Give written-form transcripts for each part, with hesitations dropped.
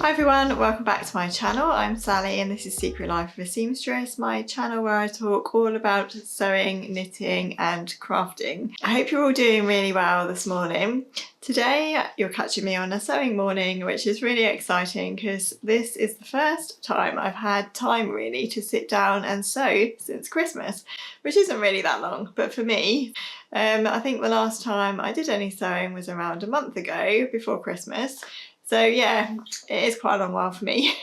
Hi everyone, welcome back to my channel. I'm Sally and this is Secret Life of a Seamstress, my channel where I talk all about sewing, knitting and crafting. I hope you're all doing really well this morning. Today you're catching me on a sewing morning, which is really exciting because this is the first time I've had time really to sit down and sew since Christmas, which isn't really that long, but for me, I think the last time I did any sewing was around a month ago before Christmas. So yeah, it is quite a long while for me.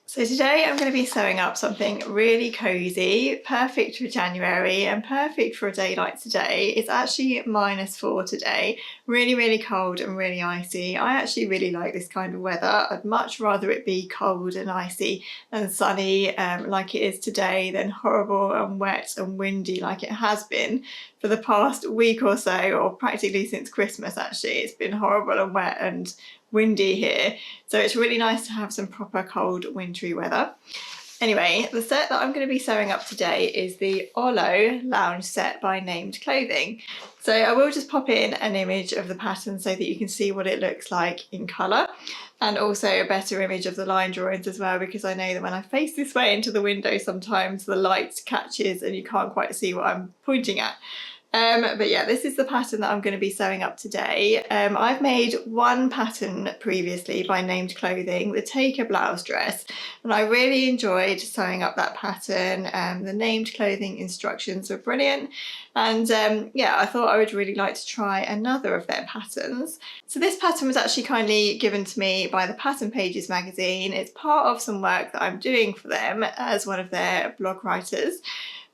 So today I'm going to be sewing up something really cozy, perfect for January and perfect for a day like today. It's actually -4 today, really cold and really icy. I actually really like this kind of weather. I'd much rather it be cold and icy and sunny like it is today than horrible and wet and windy like it has been for the past week or so, or practically since Christmas actually. It's been horrible and wet and windy here, so it's really nice to have some proper cold wintry weather. Anyway, the set that I'm going to be sewing up today is the Olo lounge set by Named Clothing. So I will just pop in an image of the pattern so that you can see what it looks like in colour, and also a better image of the line drawings as well, because I know that when I face this way into the window sometimes the light catches and you can't quite see what I'm pointing at. But yeah, this is the pattern that I'm going to be sewing up today. I've made one pattern previously by Named Clothing, the Taker blouse dress, and I really enjoyed sewing up that pattern. The Named Clothing instructions were brilliant, and yeah, I thought I would really like to try another of their patterns. So this pattern was actually kindly given to me by the Pattern Pages magazine. It's part of some work that I'm doing for them as one of their blog writers.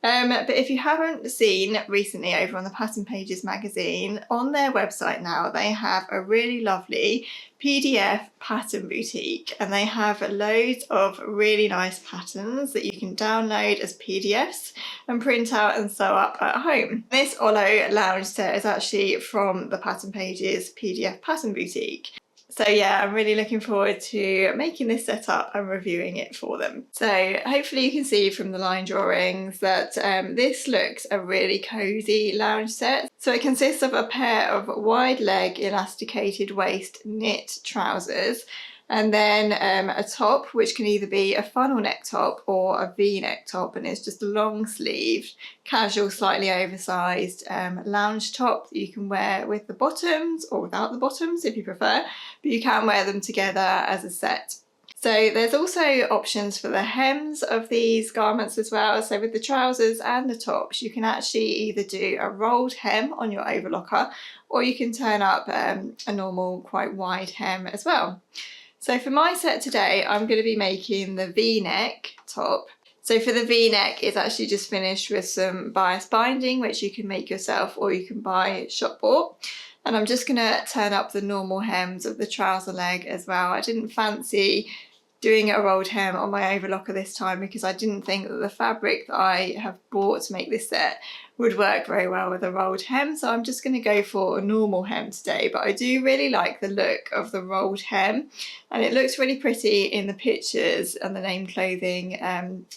But if you haven't seen recently over on the Pattern Pages magazine, on their website now they have a really lovely PDF pattern boutique, and they have loads of really nice patterns that you can download as PDFs and print out and sew up at home. This Olo lounge set is actually from the Pattern Pages PDF pattern boutique. So yeah, I'm really looking forward to making this setup and reviewing it for them. So hopefully you can see from the line drawings that this looks a really cozy lounge set. So it consists of a pair of wide leg elasticated waist knit trousers, and then a top which can either be a funnel neck top or a V-neck top, and it's just a long sleeved, casual, slightly oversized lounge top that you can wear with the bottoms or without the bottoms if you prefer, but you can wear them together as a set. So there's also options for the hems of these garments as well. So with the trousers and the tops, you can actually either do a rolled hem on your overlocker, or you can turn up a normal quite wide hem as well. So for my set today, I'm going to be making the V-neck top. So for the V-neck, it's actually just finished with some bias binding, which you can make yourself or you can buy shop bought. And I'm just going to turn up the normal hems of the trouser leg as well. I didn't fancy doing a rolled hem on my overlocker this time because I didn't think that the fabric that I have bought to make this set would work very well with a rolled hem, so I'm just going to go for a normal hem today. But I do really like the look of the rolled hem, and it looks really pretty in the pictures and the Named Clothing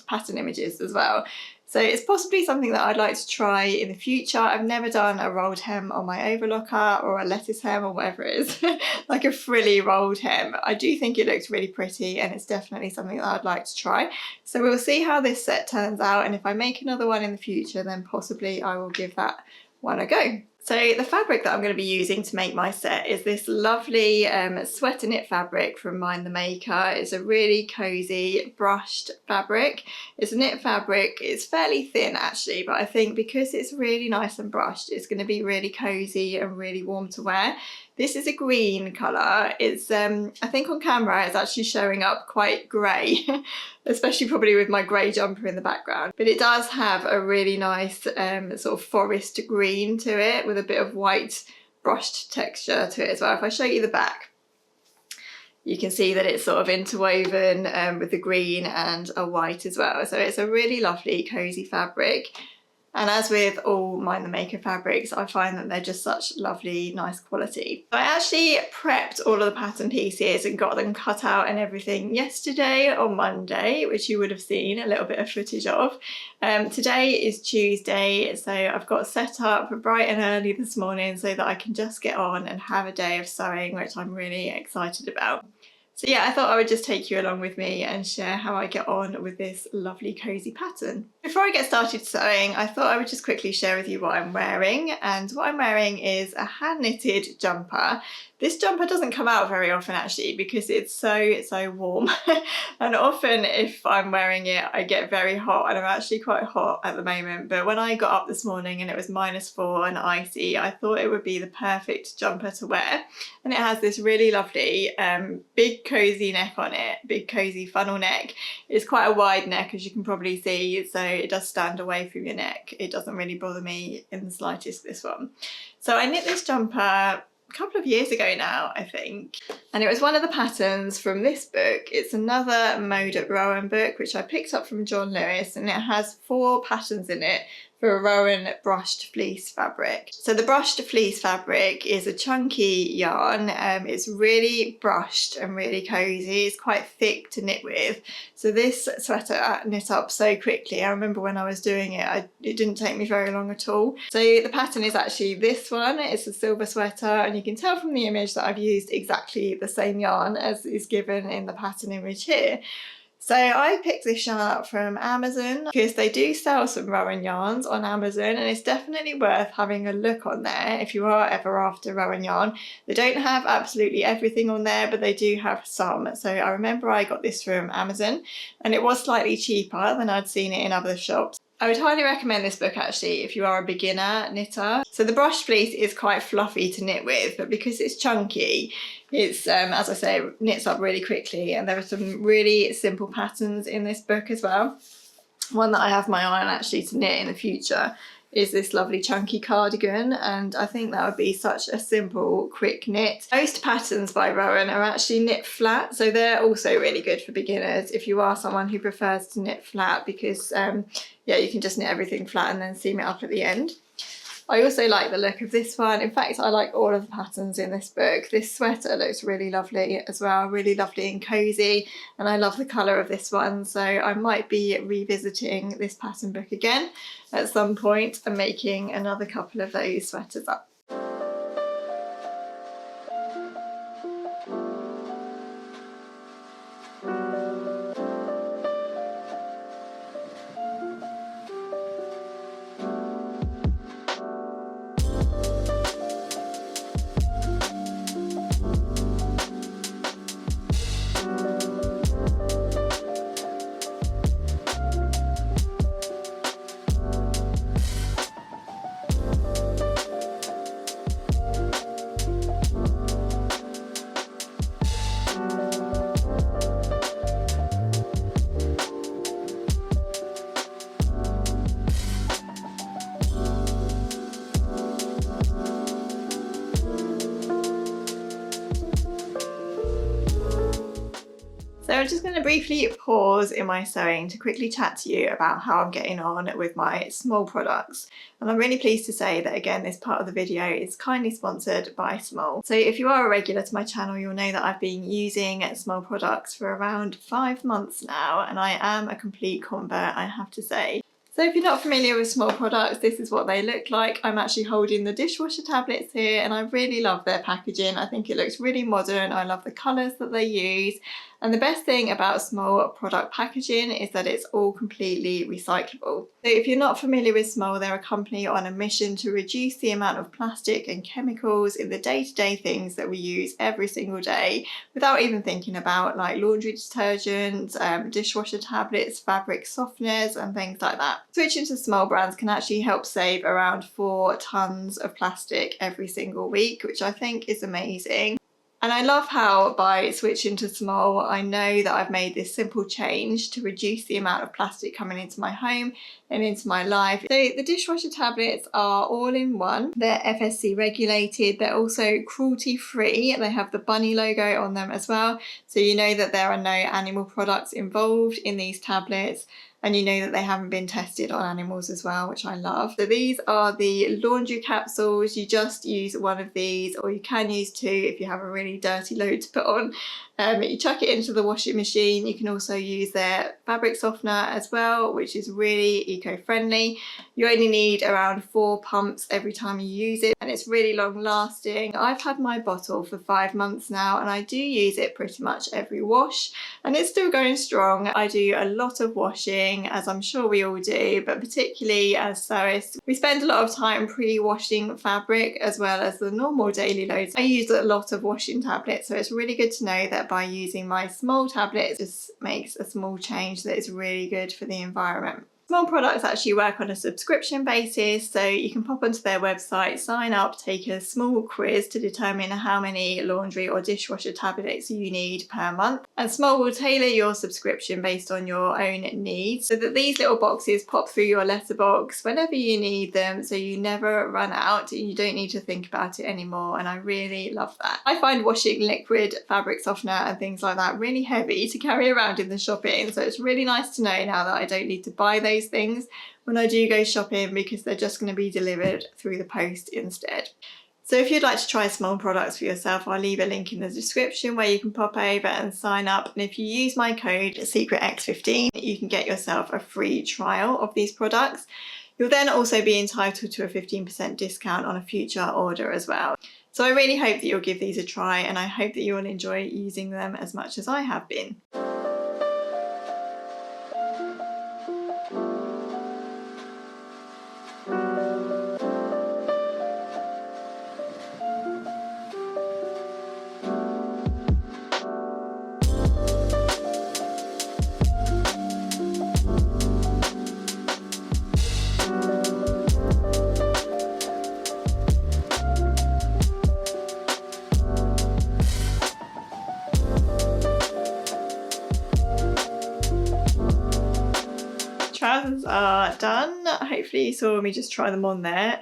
pattern images as well. So it's possibly something that I'd like to try in the future. I've never done a rolled hem on my overlocker or a lettuce hem or whatever it is, like a frilly rolled hem. I do think it looks really pretty, and it's definitely something that I'd like to try. So we'll see how this set turns out, and if I make another one in the future, then possibly I will give that one a go. So the fabric that I'm going to be using to make my set is this lovely sweater knit fabric from Mind the Maker. It's a really cozy brushed fabric. It's a knit fabric. It's fairly thin actually, but I think because it's really nice and brushed, it's going to be really cozy and really warm to wear. This is a green colour. It's I think on camera it's actually showing up quite grey, especially probably with my grey jumper in the background. But it does have a really nice sort of forest green to it with a bit of white brushed texture to it as well. If I show you the back, you can see that it's sort of interwoven with the green and a white as well. So it's a really lovely cozy fabric. And as with all Mind the Maker fabrics, I find that they're just such lovely, nice quality. I actually prepped all of the pattern pieces and got them cut out and everything yesterday on Monday, which you would have seen a little bit of footage of. Today is Tuesday, so I've got set up bright and early this morning so that I can just get on and have a day of sewing, which I'm really excited about. So yeah, I thought I would just take you along with me and share how I get on with this lovely cozy pattern. Before I get started sewing, I thought I would just quickly share with you what I'm wearing, and what I'm wearing is a hand knitted jumper. This jumper doesn't come out very often actually because it's so warm and often if I'm wearing it I get very hot, and I'm actually quite hot at the moment, but when I got up this morning and it was -4 and icy, I thought it would be the perfect jumper to wear. And it has this really lovely big cozy neck on it, big cozy funnel neck. It's quite a wide neck as you can probably see, so it does stand away from your neck. It doesn't really bother me in the slightest, this one. So I knit this jumper a couple of years ago now, I think, and it was one of the patterns from this book. It's another Mode at Rowan book which I picked up from John Lewis, and it has 4 patterns in it for a Rowan brushed fleece fabric. So the brushed fleece fabric is a chunky yarn. It's really brushed and really cozy. It's quite thick to knit with. So this sweater knit up so quickly. I remember when I was doing it, it didn't take me very long at all. So the pattern is actually this one. It's a silver sweater, and you can tell from the image that I've used exactly the same yarn as is given in the pattern image here. So I picked this yarn up from Amazon because they do sell some Rowan yarns on Amazon, and it's definitely worth having a look on there if you are ever after Rowan yarn. They don't have absolutely everything on there, but they do have some. So I remember I got this from Amazon and it was slightly cheaper than I'd seen it in other shops. I would highly recommend this book actually if you are a beginner knitter. So the brushed fleece is quite fluffy to knit with, but because it's chunky, it's, as I say, knits up really quickly, and there are some really simple patterns in this book as well. One that I have my eye on actually to knit in the future is this lovely chunky cardigan, and I think that would be such a simple, quick knit. Most patterns by Rowan are actually knit flat, so they're also really good for beginners if you are someone who prefers to knit flat, because yeah, you can just knit everything flat and then seam it up at the end. I also like the look of this one. In fact, I like all of the patterns in this book. This sweater looks really lovely as well, really lovely and cozy, and I love the colour of this one, so I might be revisiting this pattern book again at some point and making another couple of those sweaters up. So I'm just going to briefly pause in my sewing to quickly chat to you about how I'm getting on with my Small products. And I'm really pleased to say that again this part of the video is kindly sponsored by Small. So if you are a regular to my channel, you'll know that I've been using Small products for around 5 months now, and I am a complete convert, I have to say. So if you're not familiar with Small products, this is what they look like. I'm actually holding the dishwasher tablets here, and I really love their packaging. I think it looks really modern. I love the colours that they use. And the best thing about Small product packaging is that it's all completely recyclable. So if you're not familiar with Small, they're a company on a mission to reduce the amount of plastic and chemicals in the day-to-day things that we use every single day without even thinking about, like laundry detergent, dishwasher tablets, fabric softeners and things like that. Switching to Small brands can actually help save around 4 tons of plastic every single week, which I think is amazing. And I love how by switching to Small, I know that I've made this simple change to reduce the amount of plastic coming into my home and into my life. So the dishwasher tablets are all in one. They're FSC regulated. They're also cruelty free. They have the bunny logo on them as well. So you know that there are no animal products involved in these tablets. And you know that they haven't been tested on animals as well, which I love. So these are the laundry capsules. You just use one of these, or you can use 2 if you have a really dirty load to put on. You chuck it into the washing machine. You can also use their fabric softener as well, which is really eco-friendly. You only need around 4 pumps every time you use it, and it's really long lasting. I've had my bottle for 5 months now, and I do use it pretty much every wash, and it's still going strong. I do a lot of washing, as I'm sure we all do, but particularly as sewists, we spend a lot of time pre-washing fabric as well as the normal daily loads. I use a lot of washing tablets, so it's really good to know that by using my small tablets, it just makes a small change that is really good for the environment. Small products actually work on a subscription basis, so you can pop onto their website, sign up, take a small quiz to determine how many laundry or dishwasher tablets you need per month, and Small will tailor your subscription based on your own needs, so that these little boxes pop through your letterbox whenever you need them, so you never run out and you don't need to think about it anymore, and I really love that. I find washing liquid fabric softener and things like that really heavy to carry around in the shopping, so it's really nice to know now that I don't need to buy those things when I do go shopping, because they're just going to be delivered through the post instead. So if you'd like to try Small products for yourself, I'll leave a link in the description where you can pop over and sign up, and if you use my code SECRETX15 you can get yourself a free trial of these products. You'll then also be entitled to a 15% discount on a future order as well. So I really hope that you'll give these a try, and I hope that you'll enjoy using them as much as I have been. Trousers are done. Hopefully you saw me just try them on there.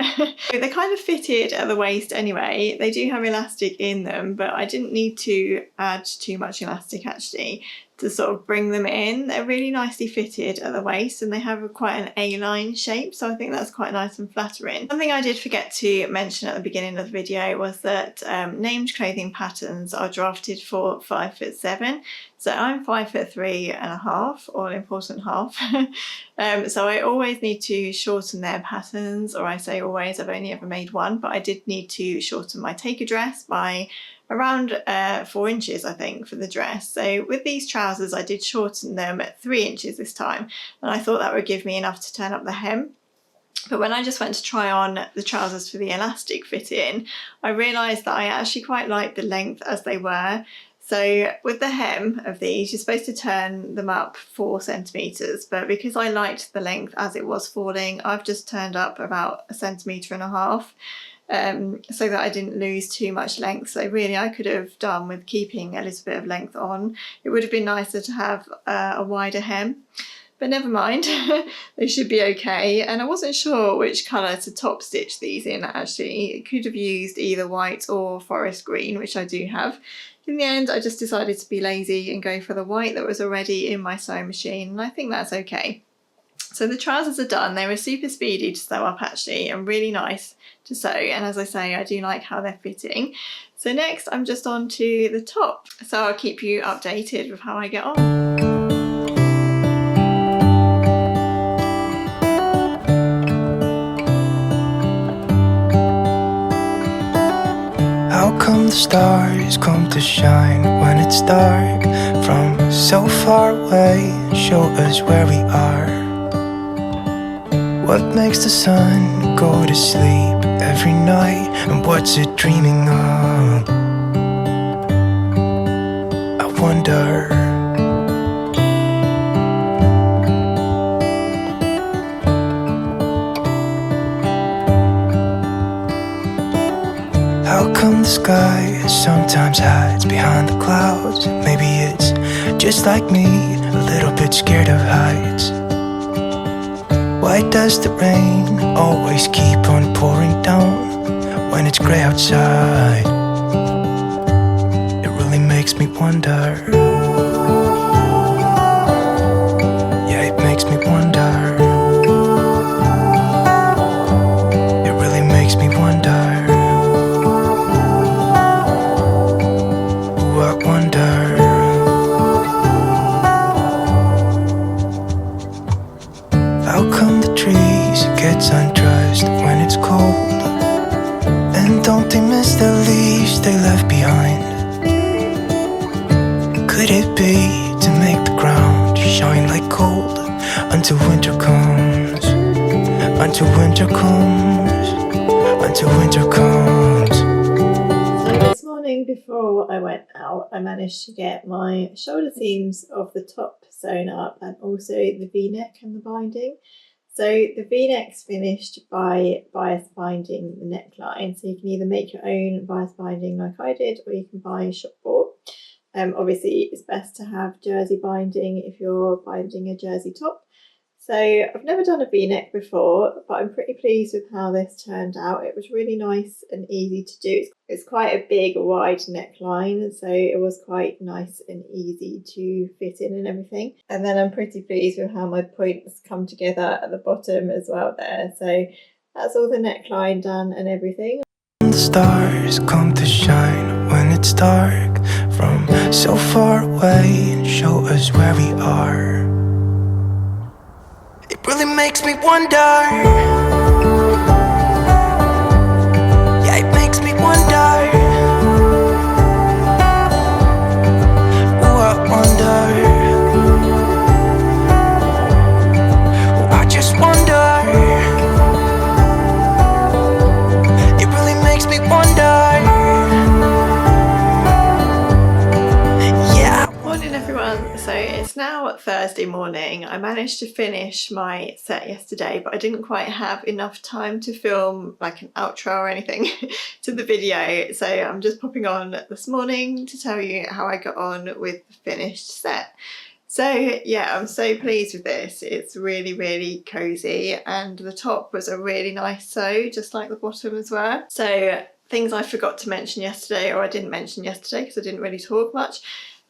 They're kind of fitted at the waist anyway. They do have elastic in them, but I didn't need to add too much elastic actually to sort of bring them in. They're really nicely fitted at the waist, and they have quite an A-line shape, so I think that's quite nice and flattering. Something I did forget to mention at the beginning of the video was that named clothing patterns are drafted for 5'7". So I'm 5'3.5", all important half. So I always need to shorten their patterns, or I say always, I've only ever made one, but I did need to shorten my taker dress by around 4 inches, I think, for the dress. So with these trousers I did shorten them at 3 inches this time, and I thought that would give me enough to turn up the hem. But when I just went to try on the trousers for the elastic fit in, I realised that I actually quite liked the length as they were. So with the hem of these, you're supposed to turn them up 4 centimetres, but because I liked the length as it was falling, I've just turned up about 1.5 centimetres, so that I didn't lose too much length. So really I could have done with keeping a little bit of length on. It would have been nicer to have a wider hem, but never mind. They should be okay. And I wasn't sure which colour to top stitch these in actually. It could have used either white or forest green, which I do have. In the end I just decided to be lazy and go for the white that was already in my sewing machine, and I think that's okay. So the trousers are done. They were super speedy to sew up actually, and really nice to sew, and as I say, I do like how they're fitting. So next I'm just on to the top, so I'll keep you updated with how I get on. How come the stars come to shine when it's dark? From so far away, show us where we are. What makes the sun go to sleep every night, and what's it dreaming of? I wonder. How come the sky sometimes hides behind the clouds? Maybe it's just like me, a little bit scared of heights. Why does the rain always keep on pouring down when it's grey outside? It really makes me wonder. Yeah, it makes me wonder. It really makes me wonder. Ooh, I wonder. How come the And don't they miss the leaves they left behind? Could it be to make the ground shine like gold until winter comes? Until winter comes, until winter comes. So this morning before I went out, I managed to get my shoulder seams of the top sewn up and also the V-neck and the binding. So the V-neck's finished by bias binding the neckline. So you can either make your own bias binding like I did, or you can buy shop bought. Obviously it's best to have jersey binding if you're binding a jersey top. So I've never done a V-neck before, but I'm pretty pleased with how this turned out. It was really nice and easy to do. It's quite a big, wide neckline, so it was quite nice and easy to fit in and everything. And then I'm pretty pleased with how my points come together at the bottom as well there. So that's all the neckline done and everything. The stars come to shine when it's dark from so far away and show us where we are. It really makes me wonder. Yeah, it makes me wonder. Oh, I wonder. Oh, I just wonder. It really makes me wonder. Yeah. Morning everyone, so it's now Thursday morning. I managed to finish my set yesterday, but I didn't quite have enough time to film like an outro or anything to the video, so I'm just popping on this morning to tell you how I got on with the finished set. So yeah, I'm so pleased with this. It's really, really cozy, and the top was a really nice sew, just like the bottom as well. So things I forgot to mention yesterday, or I didn't mention yesterday because I didn't really talk much,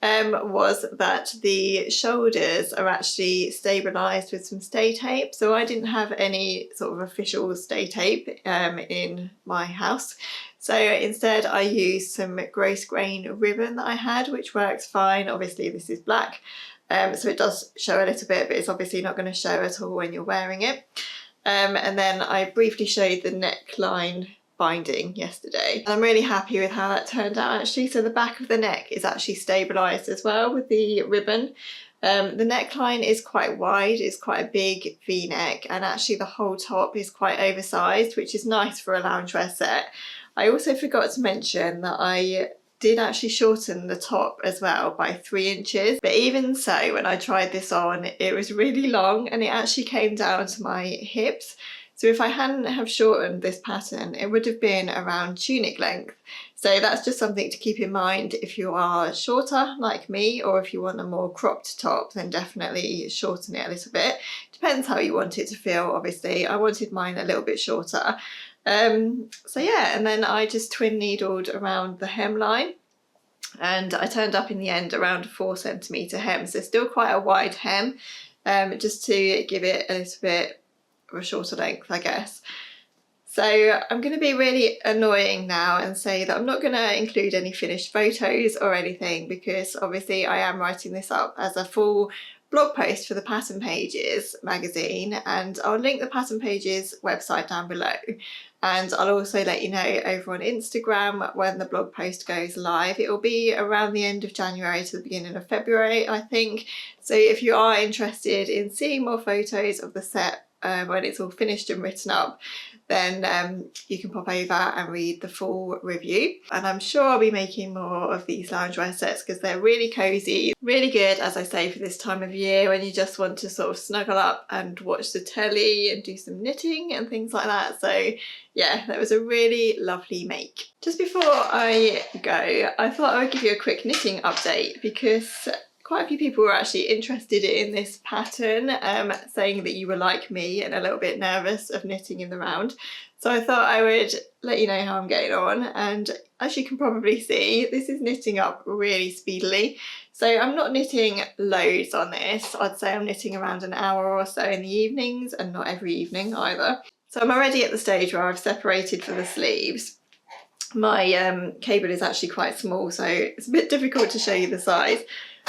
was that the shoulders are actually stabilised with some stay tape. So I didn't have any sort of official stay tape in my house. So instead I used some gross grain ribbon that I had, which works fine. Obviously this is black, so it does show a little bit, but it's obviously not going to show at all when you're wearing it. And then I briefly showed the neckline binding yesterday. I'm really happy with how that turned out actually. So the back of the neck is actually stabilised as well with the ribbon. The neckline is quite wide, it's quite a big V-neck, and actually the whole top is quite oversized, which is nice for a loungewear set. I also forgot to mention that I did actually shorten the top as well by 3 inches, but even so when I tried this on it was really long and it actually came down to my hips. So if I hadn't have shortened this pattern, it would have been around tunic length. So that's just something to keep in mind if you are shorter like me, or if you want a more cropped top, then definitely shorten it a little bit. Depends how you want it to feel, obviously. I wanted mine a little bit shorter. So yeah, and then I just twin needled around the hemline, and I turned up in the end around a 4 centimetre hem, so still quite a wide hem, just to give it a little bit of a shorter length, I guess. So I'm going to be really annoying now and say that I'm not going to include any finished photos or anything, because obviously I am writing this up as a full blog post for the Pattern Pages magazine, and I'll link the Pattern Pages website down below, and I'll also let you know over on Instagram when the blog post goes live. It will be around the end of January to the beginning of February, I think. So if you are interested in seeing more photos of the set when it's all finished and written up, then you can pop over and read the full review. And I'm sure I'll be making more of these loungewear sets because they're really cozy, really good, as I say, for this time of year when you just want to sort of snuggle up and watch the telly and do some knitting and things like that. So yeah, that was a really lovely make. Just before I go, I thought I would give you a quick knitting update, because quite a few people were actually interested in this pattern, saying that you were like me and a little bit nervous of knitting in the round. So I thought I would let you know how I'm getting on, and as you can probably see, this is knitting up really speedily. So I'm not knitting loads on this. I'd say I'm knitting around an hour or so in the evenings, and not every evening either. So I'm already at the stage where I've separated for the sleeves. My cable is actually quite small, so it's a bit difficult to show you the size.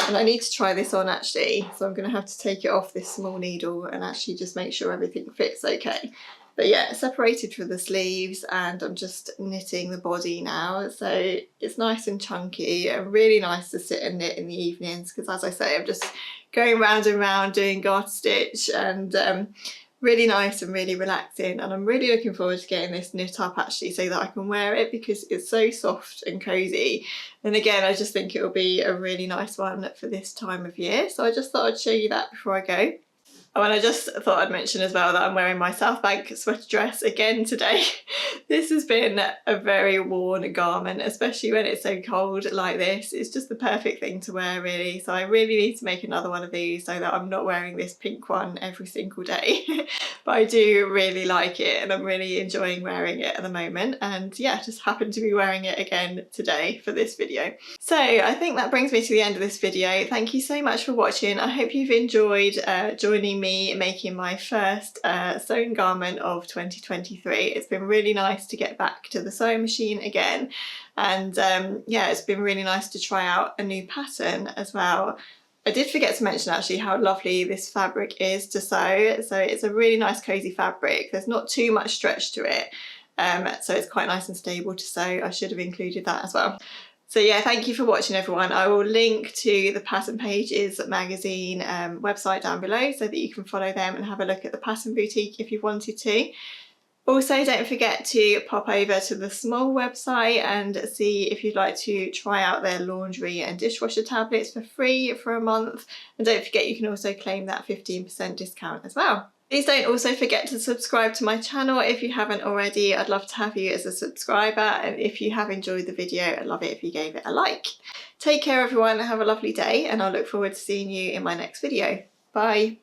And I need to try this on actually, so I'm going to have to take it off this small needle and actually just make sure everything fits okay. But yeah, separated from the sleeves, and I'm just knitting the body now. So it's nice and chunky and really nice to sit and knit in the evenings, because as I say, I'm just going round and round doing garter stitch, and really nice and really relaxing. And I'm really looking forward to getting this knit up actually, so that I can wear it, because it's so soft and cozy. And again, I just think it will be a really nice one for this time of year. So I just thought I'd show you that before I go. Oh, and I just thought I'd mention as well that I'm wearing my South Bank sweater dress again today. This has been a very worn garment, especially when it's so cold like this. It's just the perfect thing to wear, really. So I really need to make another one of these, so that I'm not wearing this pink one every single day. But I do really like it, and I'm really enjoying wearing it at the moment. And yeah, just happened to be wearing it again today for this video. So I think that brings me to the end of this video. Thank you so much for watching. I hope you've enjoyed joining me making my first sewn garment of 2023. It's been really nice to get back to the sewing machine again, and yeah, it's been really nice to try out a new pattern as well. I did forget to mention actually how lovely this fabric is to sew. So it's a really nice cozy fabric. There's not too much stretch to it, so it's quite nice and stable to sew. I should have included that as well. So yeah, thank you for watching, everyone. I will link to the Pattern Pages magazine website down below, so that you can follow them and have a look at the Pattern Boutique if you wanted to. Also, don't forget to pop over to the Small website and see if you'd like to try out their laundry and dishwasher tablets for free for a month. And don't forget, you can also claim that 15% discount as well. Please don't also forget to subscribe to my channel if you haven't already. I'd love to have you as a subscriber, and if you have enjoyed the video, I'd love it if you gave it a like. Take care, everyone, have a lovely day, and I'll look forward to seeing you in my next video. Bye.